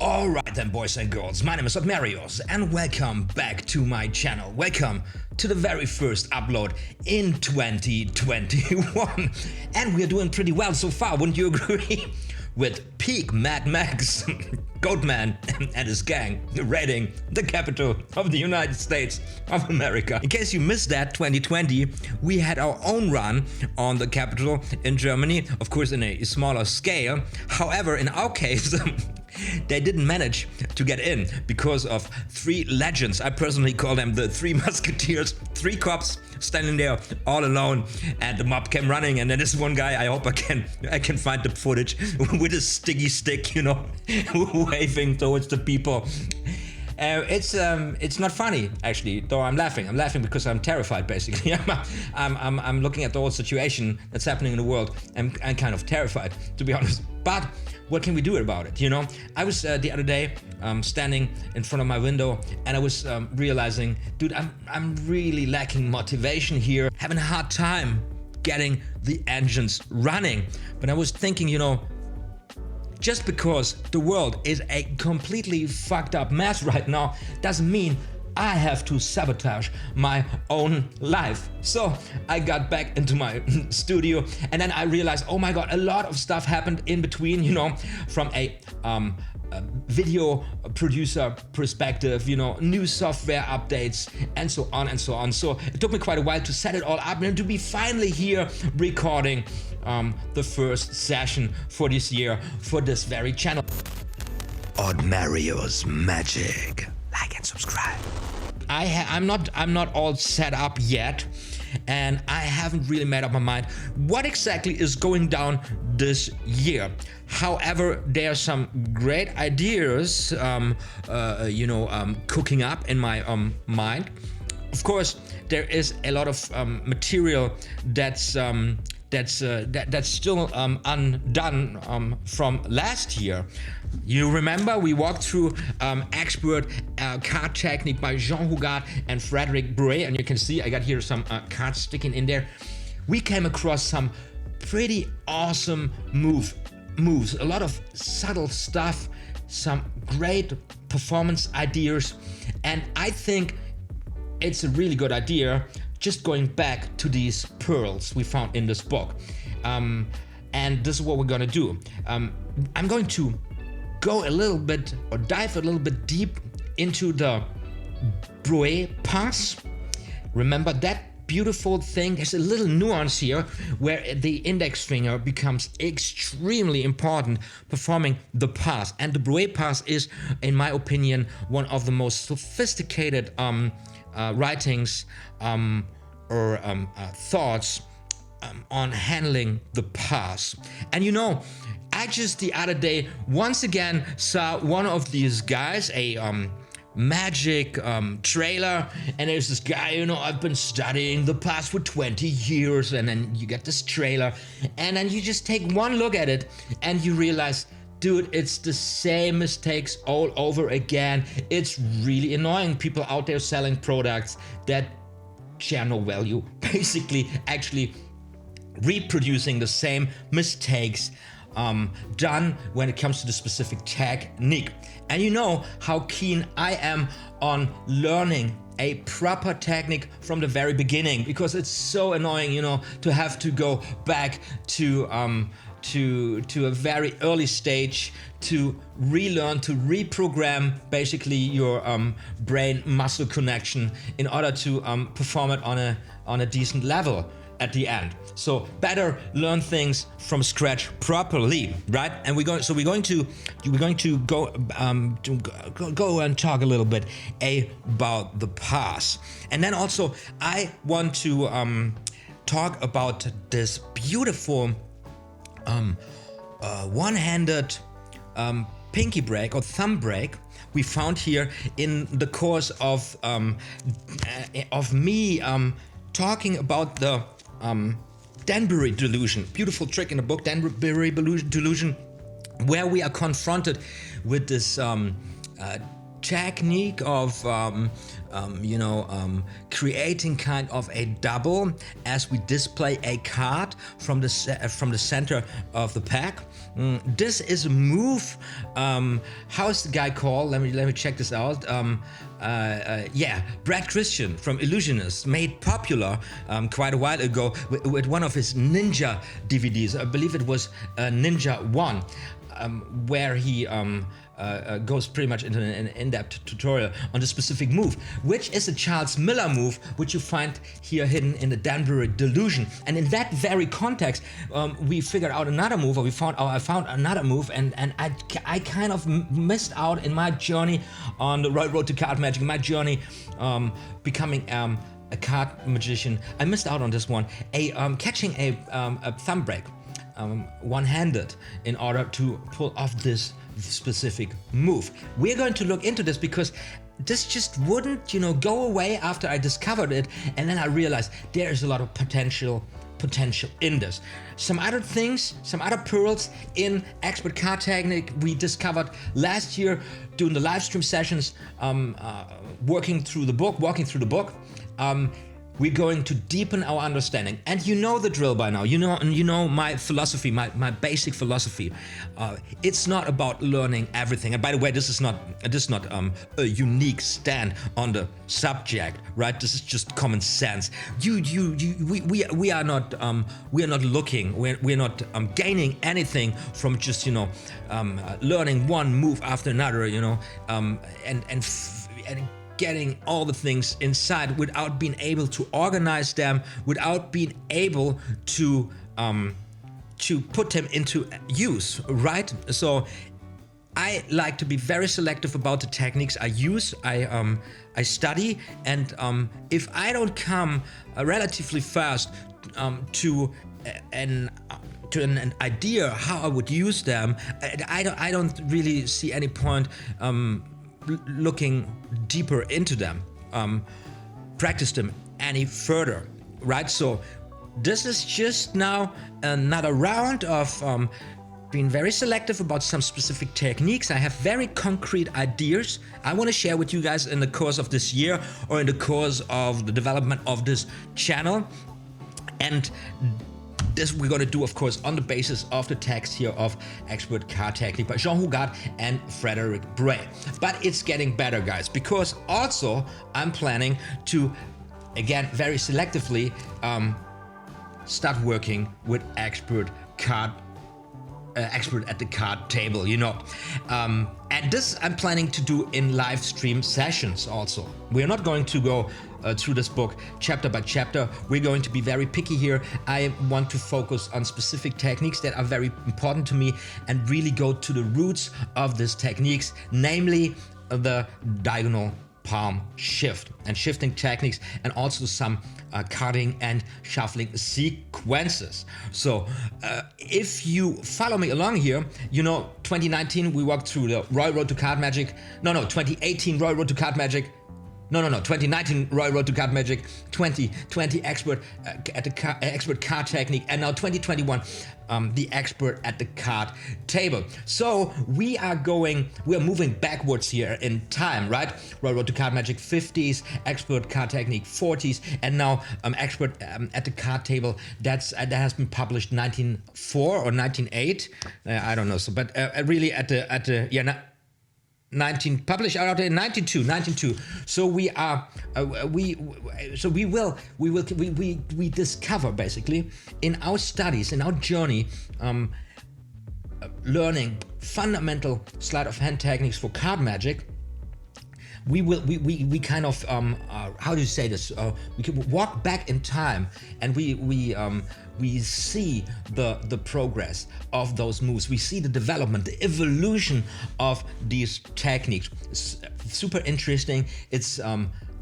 Alright then, boys and girls, my name is OTHMARiUS and welcome back to my channel. Welcome to the very first upload in 2021. And we're doing pretty well so far, wouldn't you agree? With peak Mad Max, Goatman and his gang raiding the capital of the United States of America. In case you missed that, 2020, we had our own run on the capital in Germany, of course in a smaller scale. However, in our case, they didn't manage to get in because of three legends. I personally call them the Three Musketeers. Three cops standing there all alone, and the mob came running, and then this one guy, I hope I can find the footage, with a sticky stick, you know, waving towards the people. It's not funny actually, though I'm laughing. I'm laughing because I'm terrified basically. I'm looking at the whole situation that's happening in the world. I'm kind of terrified, to be honest. But what can we do about it, you know? I was the other day standing in front of my window, and I was realizing, dude, I'm really lacking motivation here, having a hard time getting the engines running. But I was thinking, you know, just because the world is a completely fucked up mess right now doesn't mean I have to sabotage my own life. So I got back into my studio, and then I realized, oh my god, a lot of stuff happened in between, you know, from a video producer perspective, you know, new software updates and so on and so on. So it took me quite a while to set it all up and to be finally here recording the first session for this year for this very channel. OTHMARiUS Magic. Like and subscribe. I'm not all set up yet, and I haven't really made up my mind what exactly is going down this year. However, there are some great ideas, cooking up in my mind. Of course, there is a lot of material that's still undone from last year. You remember we walked through expert card technique by Jean Hogarth and Frederick Bray, and you can see I got here some cards sticking in there. We came across some pretty awesome moves, a lot of subtle stuff, some great performance ideas, and I think it's a really good idea just going back to these pearls we found in this book. And this is what we're gonna do. I'm going to go a little bit, or dive a little bit deep into the Brouet pass. Remember that beautiful thing? There's a little nuance here where the index finger becomes extremely important performing the pass. And the Brouet pass is, in my opinion, one of the most sophisticated writings or thoughts on handling the pass. And you know, I just the other day once again saw one of these guys, a magic trailer, and there's this guy, you know, I've been studying the pass for 20 years, and then you get this trailer, and then you just take one look at it and you realize, dude, it's the same mistakes all over again. It's really annoying. People out there selling products that share no value, basically actually reproducing the same mistakes done when it comes to the specific technique. And you know how keen I am on learning a proper technique from the very beginning, because it's so annoying, you know, to have to go back to a very early stage to relearn, to reprogram basically your brain muscle connection in order to perform it on a decent level at the end. So better learn things from scratch properly, right? And we're going to go and talk a little bit about the pass, and then also I want to talk about this beautiful one-handed pinky break or thumb break we found here in the course of me talking about the Danbury delusion. Beautiful trick in the book, Danbury delusion, where we are confronted with this technique of creating kind of a double as we display a card from the center of the pack. This is a move. How's the guy called? Let me check this out. Yeah, Brad Christian from Illusionist made popular quite a while ago with one of his Ninja DVDs. I believe it was Ninja 1, where he goes pretty much into an in-depth tutorial on the specific move, which is a Charles Miller move, which you find here hidden in the Danbury Delusion. And in that very context, we figured out another move, or I found another move, and I kind of missed out in my journey on the road to card magic, my journey becoming a card magician. I missed out on this one, catching a thumb break one-handed in order to pull off this specific move. We're going to look into this because this just wouldn't, go away after I discovered it, and then I realized there is a lot of potential in this. Some other things, some other pearls in expert card technique we discovered last year during the live stream sessions, walking through the book. We're going to deepen our understanding, and you know the drill by now. You know my philosophy, my basic philosophy. It's not about learning everything. And by the way, this is not a unique stand on the subject, right? This is just common sense. We are not looking. We're not gaining anything from just learning one move after another. And getting all the things inside without being able to organize them, without being able to put them into use, right? So I like to be very selective about the techniques I use, I study, and if I don't come relatively fast to an idea how I would use them, I don't really see any point looking deeper into them, practice them any further, right? So this is just now another round of being very selective about some specific techniques. I have very concrete ideas I want to share with you guys in the course of this year or in the course of the development of this channel. And this we're going to do, of course, on the basis of the text here of Expert Card Technique by Jean Hougart and Frederick Bray. But it's getting better, guys, because also I'm planning to, again, very selectively start working with expert at the card table, and this I'm planning to do in live stream sessions also. We're not going to go through this book chapter by chapter. We're going to be very picky here. I want to focus on specific techniques that are very important to me and really go to the roots of these techniques, namely the diagonal palm shift and shifting techniques, and also some carding and shuffling sequences. So if you follow me along here, 2019 we walked through the ROaD to Card Magic. 2018 ROaD to Card Magic. 2019 ROaD to Card Magic, 2020 Expert at the Expert Card Technique, and now 2021 the Expert at the Card Table. So we are moving backwards here in time, right? ROaD to Card Magic 50s, Expert Card Technique 40s, and now Expert at the Card Table. That has been published 1904 or 1908. I don't know. So, but really at the 19 published out in 92. So we discover basically in our studies, in our journey, learning fundamental sleight of hand techniques for card magic. We kind of how do you say this? We can walk back in time, and we see the progress of those moves. We see the development, the evolution of these techniques. It's super interesting. It's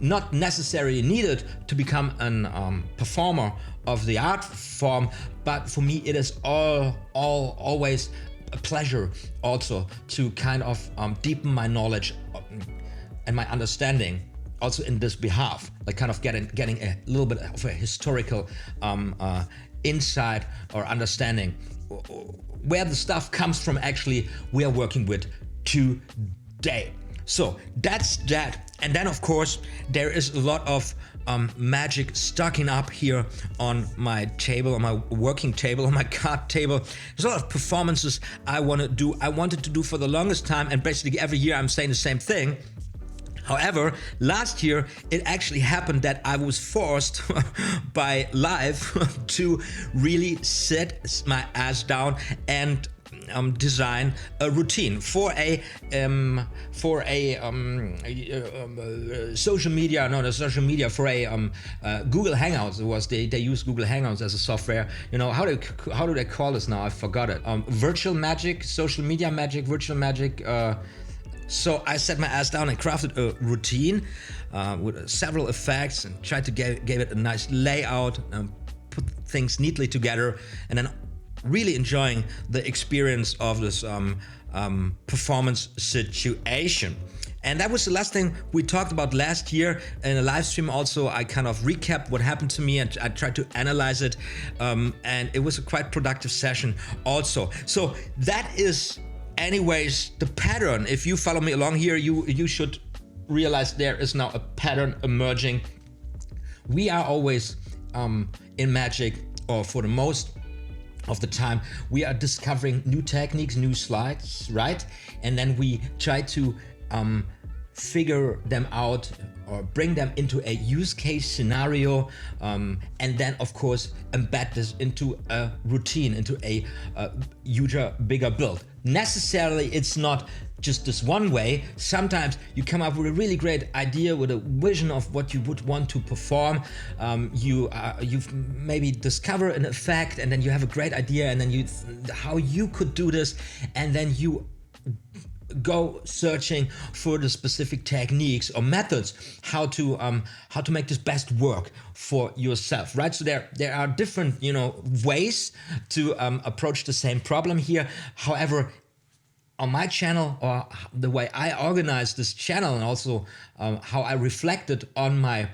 not necessarily needed to become an performer of the art form, but for me it is always a pleasure also to kind of deepen my knowledge and my understanding also in this behalf, like kind of getting a little bit of a historical insight or understanding where the stuff comes from actually we are working with today. So that's that. And then of course there is a lot of magic stocking up here on my table, on my working table, on my card table. There's a lot of performances I wanted to do for the longest time, and basically every year I'm saying the same thing. However, last year it actually happened that I was forced by life to really sit my ass down and design a routine for a social media, not a social media, for a Google Hangouts. It was they use Google Hangouts as a software. You know, how do they call this now? I forgot it. Virtual magic, social media magic, virtual magic. So I sat my ass down and crafted a routine with several effects and tried to give it a nice layout, put things neatly together, and then really enjoying the experience of this performance situation. And that was the last thing we talked about last year in a live stream. Also, I kind of recapped what happened to me and I tried to analyze it. And it was a quite productive session also. So that is anyways the pattern. If you follow me along here, you should realize there is now a pattern emerging. We are always in magic, or for the most of the time, we are discovering new techniques, new slides, right? And then we try to figure them out or bring them into a use case scenario, and then of course embed this into a routine, into a huger, bigger build. Necessarily it's not just this one way. Sometimes you come up with a really great idea, with a vision of what you would want to perform. You've maybe discover an effect, and then you have a great idea, and then how you could do this, and then you go searching for the specific techniques or methods how to make this best work for yourself, right? So there are different, you know, ways to approach the same problem here. However, on my channel, or the way I organize this channel, and also how I reflected on my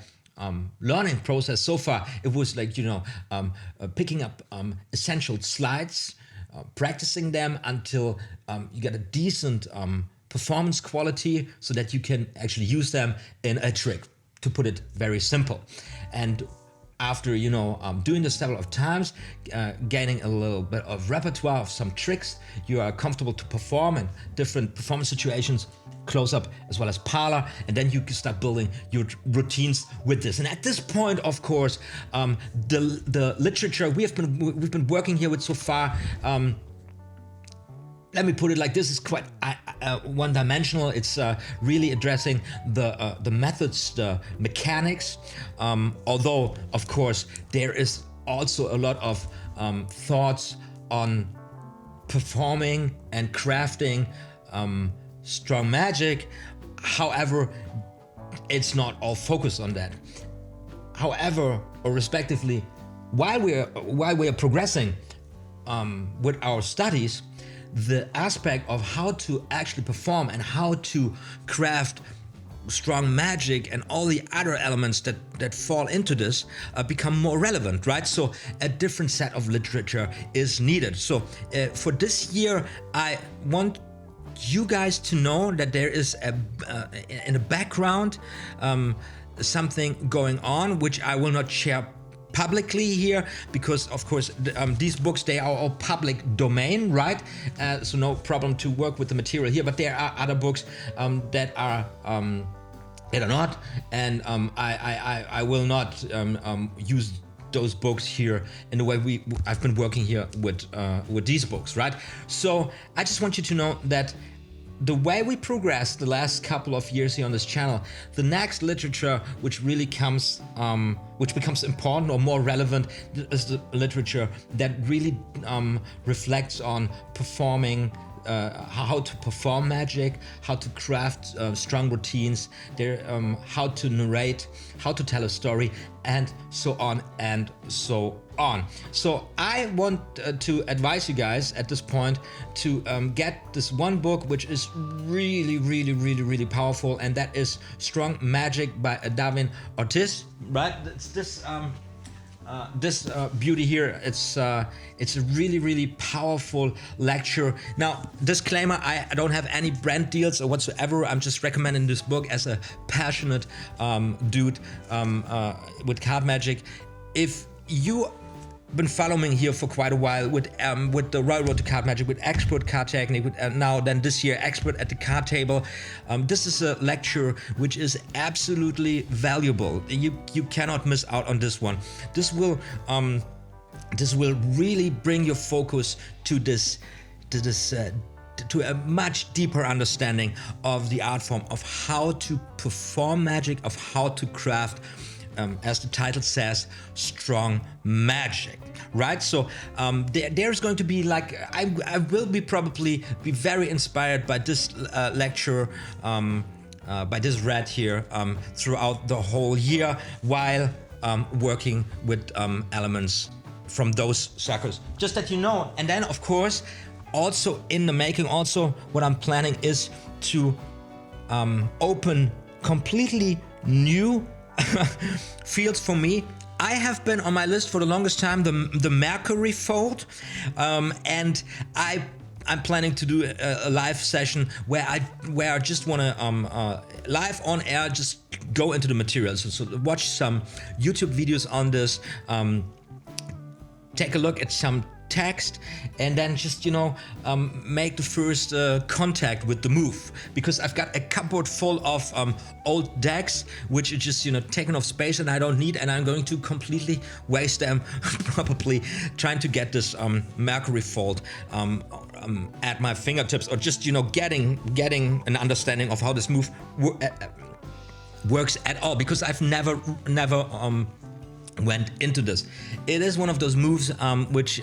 learning process so far, it was like, you know, picking up essential slides, practicing them until you get a decent performance quality, so that you can actually use them in a trick, to put it very simple. And after, you know, doing this several of times, gaining a little bit of repertoire of some tricks, you are comfortable to perform in different performance situations, close up as well as parlor, and then you can start building your routines with this. And at this point, of course, the literature we've been working here with so far, let me put it like this, is quite one-dimensional. It's really addressing the methods, the mechanics, although of course there is also a lot of thoughts on performing and crafting strong magic. However, it's not all focused on that. However, or respectively, while we are progressing with our studies, the aspect of how to actually perform and how to craft strong magic and all the other elements that fall into this become more relevant, right? So a different set of literature is needed. So for this year, I want you guys to know that there is in the background something going on, which I will not share publicly here, because of course these books, they are all public domain, right? So no problem to work with the material here, but there are other books that are not, and I will not use those books here in the way I've been working here with these books, right? So I just want you to know that the way we progressed the last couple of years here on this channel, the next literature which really comes, which becomes important or more relevant, is the literature that really reflects on performing, how to perform magic, how to craft strong routines, how to narrate, how to tell a story, and so on and so on. So I want to advise you guys at this point to get this one book, which is really powerful, and that is Strong Magic by David Ortiz, right? It's this this beauty here. It's a really powerful lecture. Now, disclaimer: I don't have any brand deals or whatsoever. I'm just recommending this book as a passionate dude with card magic. If you been following me here for quite a while with the ROaD to card magic, with expert card technique, with now then this year expert at the card table. This is a lecture which is absolutely valuable. You cannot miss out on this one. This will really bring your focus to to a much deeper understanding of the art form, of how to perform magic, of how to craft, as the title says, strong magic, right? So there's going to be like, I will probably be very inspired by this lecture, by this red here, throughout the whole year, while working with elements from those suckers, just that you know. And then of course, also in the making, also what I'm planning is to open completely new fields for me. I have been on my list for the longest time the Mercury fold, and I'm planning to do a live session where I just want to live on air just go into the material. So watch some YouTube videos on this, take a look at some text, and then just, you know, make the first contact with the move, because I've got a cupboard full of old decks which are just, you know, taking off space and I don't need, and I'm going to completely waste them probably trying to get this Mercury fold at my fingertips, or just, you know, getting an understanding of how this move works at all, because I've never went into this. It is one of those moves which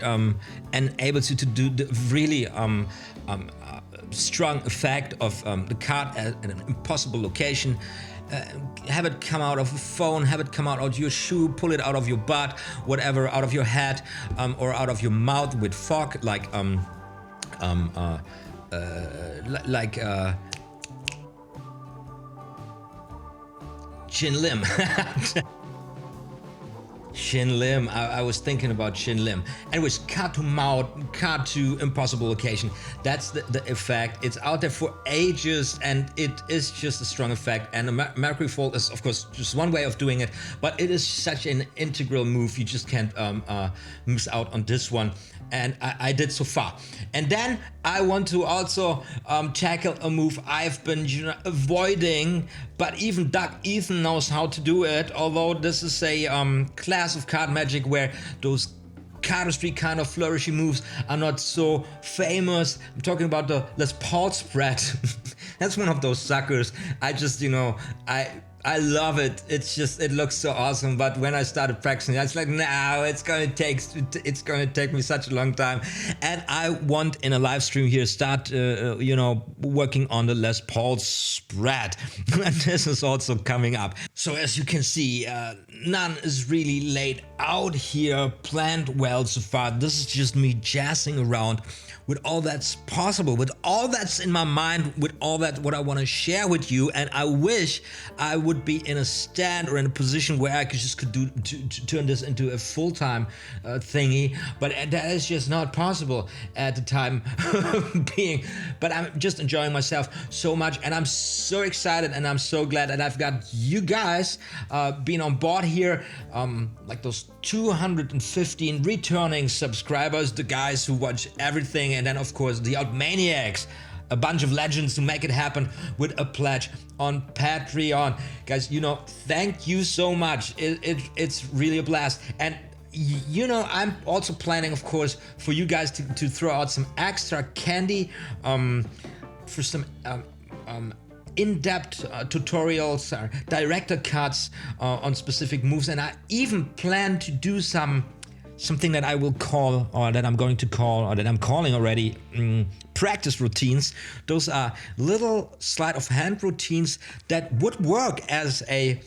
enables you to do the really strong effect of the card at an impossible location. Have it come out of a phone, have it come out of your shoe, pull it out of your butt, whatever, out of your head, or out of your mouth with fog, like Chin Lim. Shin Lim, I was thinking about Shin Lim. Anyways, card to mouth, card to impossible location. That's the effect. It's out there for ages, and it is just a strong effect. And the Mercury Fold is, of course, just one way of doing it, but it is such an integral move. You just can't miss out on this one. And I did so far. And then I want to also tackle a move I've been, you know, avoiding, but even Doug Ethan knows how to do it. Although this is a class of card magic where those cardistry kind of flourishy moves are not so famous. I'm talking about the Les Paul spread. That's one of those suckers. I just, you know, I love it. It's just, it looks so awesome. But when I started practicing, I was like, no, it's gonna take me such a long time. And I want in a live stream here start, you know, working on the Les Paul spread. And this is also coming up. So as you can see, none is really laid out here, planned well so far. This is just me jazzing around with all that's possible, with all that's in my mind, with all that what I want to share with you. And I wish I would be in a stand or in a position where I could do to turn this into a full-time thingy, but that is just not possible at the time being. But I'm just enjoying myself so much, and I'm so excited, and I'm so glad that I've got you guys being on board here, like those 215 returning subscribers, the guys who watch everything, and then of course the OTHMARiUS, a bunch of legends who make it happen with a pledge on Patreon. Guys, you know, thank you so much. It's really a blast. And you know, I'm also planning, of course, for you guys to throw out some extra candy for some in-depth tutorials, director cuts on specific moves, and I even plan to do something that I will call, or that I'm going to call, or that I'm calling already, practice routines. Those are little sleight of hand routines that would work as a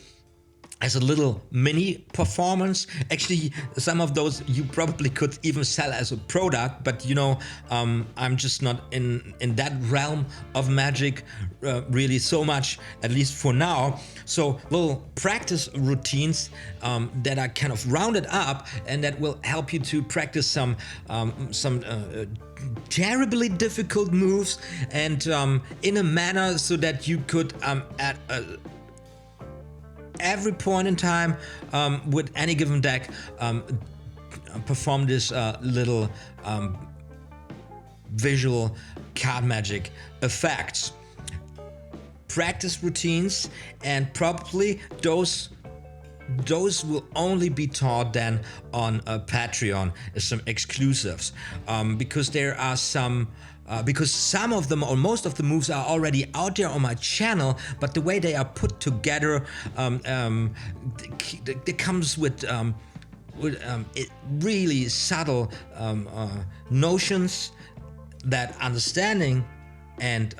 as a little mini performance. Actually, some of those you probably could even sell as a product, but you know, I'm just not in that realm of magic really so much, at least for now. So little practice routines that are kind of rounded up and that will help you to practice some terribly difficult moves, and in a manner so that you could at every point in time with any given deck perform this little visual card magic effects. Practice routines, and probably those will only be taught then on Patreon as some exclusives, because there are some because some of them or most of the moves are already out there on my channel, but the way they are put together it comes with really subtle notions that understanding and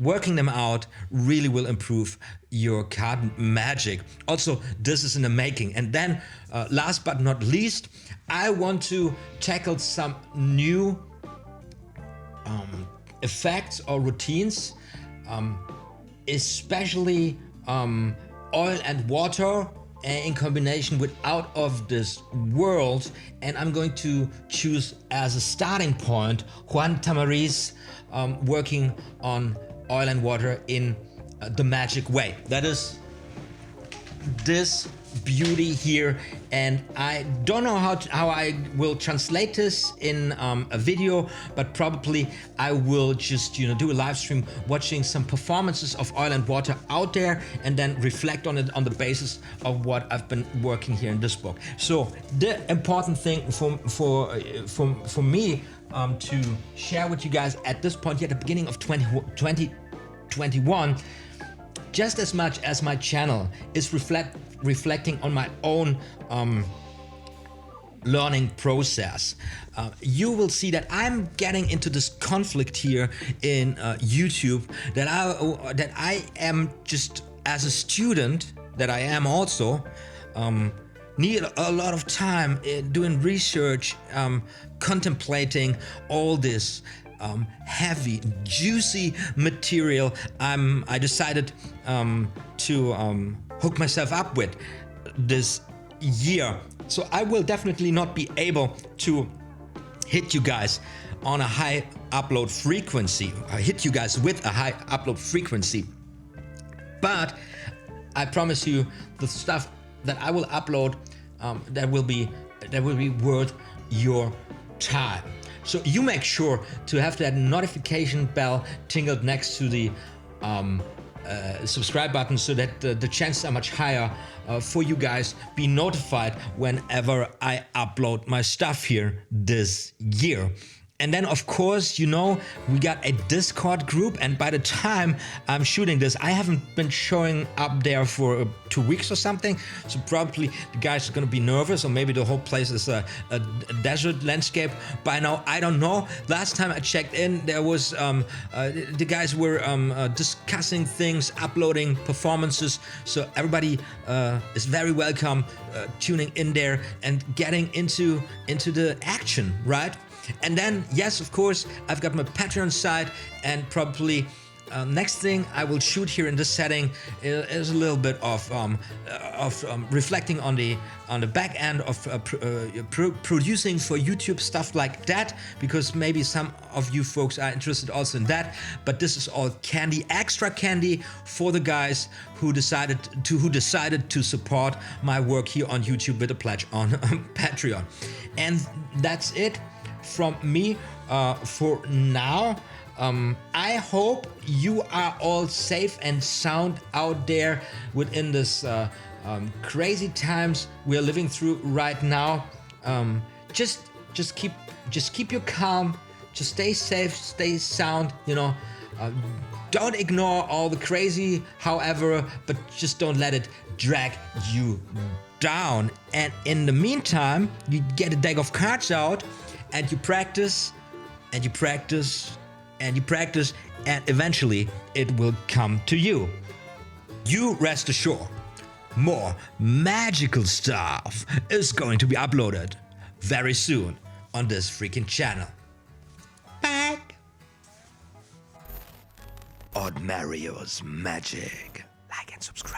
working them out really will improve your card magic. Also, this is in the making. And then last but not least, I want to tackle some new effects or routines, especially oil and water in combination with out of this world. And I'm going to choose as a starting point OTHMARiUS working on oil and water in the magic way. That is this beauty here, and I don't know how I will translate this in a video, but probably I will just do a live stream watching some performances of oil and water out there, and then reflect on it on the basis of what I've been working here in this book. So the important thing for me to share with you guys at this point here at the beginning of 2021, just as much as my channel is reflecting on my own learning process, you will see that I'm getting into this conflict here in YouTube, that I am just, as a student that I am also, need a lot of time doing research, contemplating all this heavy, juicy material I decided to hook myself up with this year. So I will definitely not be able to hit you guys on a high upload frequency, hit you guys with a high upload frequency. But I promise you, the stuff that I will upload that will be worth your time. So you make sure to have that notification bell tingled next to the subscribe button, so that the chances are much higher for you guys be notified whenever I upload my stuff here this year. And then, of course, we got a Discord group, and by the time I'm shooting this, I haven't been showing up there for 2 weeks or something, so probably the guys are gonna be nervous, or maybe the whole place is a desert landscape by now, I don't know. Last time I checked in, there was the guys were discussing things, uploading performances, so everybody is very welcome tuning in there and getting into the action, right? And then, yes, of course, I've got my Patreon site, and probably next thing I will shoot here in this setting is a little bit of reflecting on the back end of producing for YouTube, stuff like that, because maybe some of you folks are interested also in that. But this is all candy, extra candy for the guys who decided to support my work here on YouTube with a pledge on Patreon. And that's it from me for now. I hope you are all safe and sound out there within this crazy times we are living through right now. Just keep your calm. Just stay safe, stay sound. Don't ignore all the crazy, however, but just don't let it drag you down. And in the meantime, you get a deck of cards out, and you practice, and you practice, and you practice, and eventually it will come to you. You rest assured, more magical stuff is going to be uploaded very soon on this freaking channel. Bye! OTHMARiUS Magic. Like and subscribe.